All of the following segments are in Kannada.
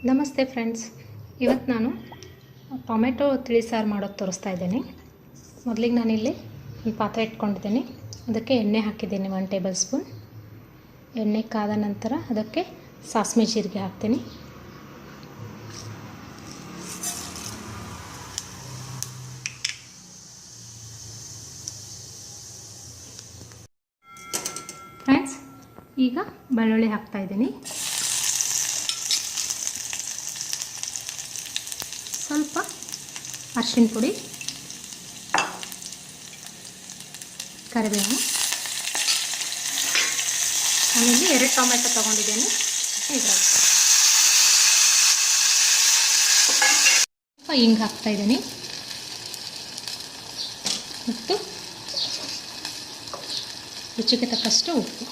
ನಮಸ್ತೆ ಫ್ರೆಂಡ್ಸ್, ಇವತ್ತು ನಾನು ಟೊಮೆಟೊ ತಿಳಿಸಾರು ಮಾಡೋದು ತೋರಿಸ್ತಾ ಇದ್ದೀನಿ. ಮೊದಲಿಗೆ ನಾನಿಲ್ಲಿ ಒಂದು ಪಾತ್ರೆ ಇಟ್ಕೊಂಡಿದ್ದೀನಿ. ಅದಕ್ಕೆ ಎಣ್ಣೆ ಹಾಕಿದ್ದೀನಿ 1 ಟೇಬಲ್ ಸ್ಪೂನ್. ಎಣ್ಣೆ ಕಾದ ನಂತರ ಅದಕ್ಕೆ ಸಾಸಿವೆ ಜೀರಿಗೆ ಹಾಕ್ತೀನಿ. ಫ್ರೆಂಡ್ಸ್, ಈಗ ಬೆಳ್ಳುಳ್ಳಿ ಹಾಕ್ತಾಯಿದ್ದೀನಿ. ಸ್ವಲ್ಪ ಅರಿಶಿನ ಪುಡಿ, ಕರಿಬೇವು. ನಾನಿಲ್ಲಿ 2 ಟೊಮೆಟೊ ತೊಗೊಂಡಿದ್ದೀನಿ. ಇದರಲ್ಲಿ ಸ್ವಲ್ಪ ಹಿಂಗೆ ಹಾಕ್ತಾಯಿದ್ದೀನಿ ಮತ್ತು ರುಚಿಗೆ ತಕ್ಕಷ್ಟು ಉಪ್ಪು.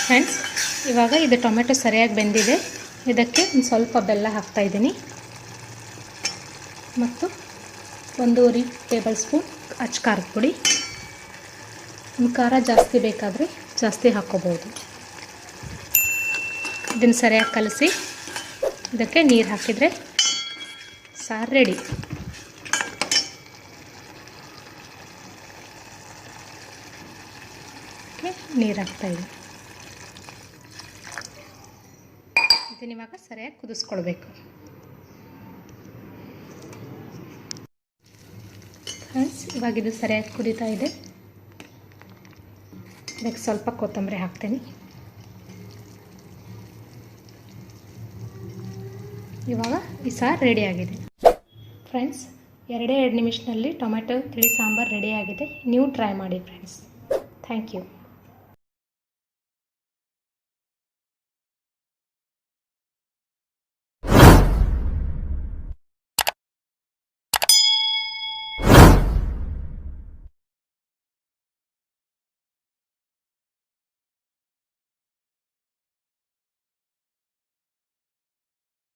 ಫ್ರೆಂಡ್ಸ್, ಇವಾಗ ಇದು ಟೊಮೆಟೊ ಸರಿಯಾಗಿ ಬೆಂದಿದೆ. ಇದಕ್ಕೆ ಒಂದು ಸ್ವಲ್ಪ ಬೆಲ್ಲ ಹಾಕ್ತಾಯಿದ್ದೀನಿ ಮತ್ತು 1.5 ಟೇಬಲ್ ಸ್ಪೂನ್ ಅಚ್ಚ ಖಾರದ ಪುಡಿ. ಖಾರ ಜಾಸ್ತಿ ಬೇಕಾದರೆ ಜಾಸ್ತಿ ಹಾಕ್ಕೋಬೋದು. ಇದನ್ನು ಸರಿಯಾಗಿ ಕಲಸಿ ಇದಕ್ಕೆ ನೀರು ಹಾಕಿದರೆ ಸಾರು ರೆಡಿ. ನೀರು ಹಾಕ್ತಾಯಿದ್ದೀನಿ. ಇದನ್ನ ಇವಾಗ ಸರಿಯಾಗಿ ಕುದಿಸ್ಕೊಳ್ಬೇಕು. ಫ್ರೆಂಡ್ಸ್, ಇವಾಗ ಇದು ಸರಿಯಾಗಿ ಕುದೀತಾ ಇದೆ. ಇದಕ್ಕೆ ಸ್ವಲ್ಪ ಕೊತ್ತಂಬರಿ ಹಾಕ್ತೀನಿ. ಇವಾಗ ಈ ಸಾರು ರೆಡಿಯಾಗಿದೆ. ಫ್ರೆಂಡ್ಸ್, 2 ನಿಮಿಷದಲ್ಲಿ ಟೊಮೆಟೊ ತಿಳಿ ಸಾಂಬಾರು ರೆಡಿಯಾಗಿದೆ. ನೀವು ಟ್ರೈ ಮಾಡಿ ಫ್ರೆಂಡ್ಸ್. Thank you.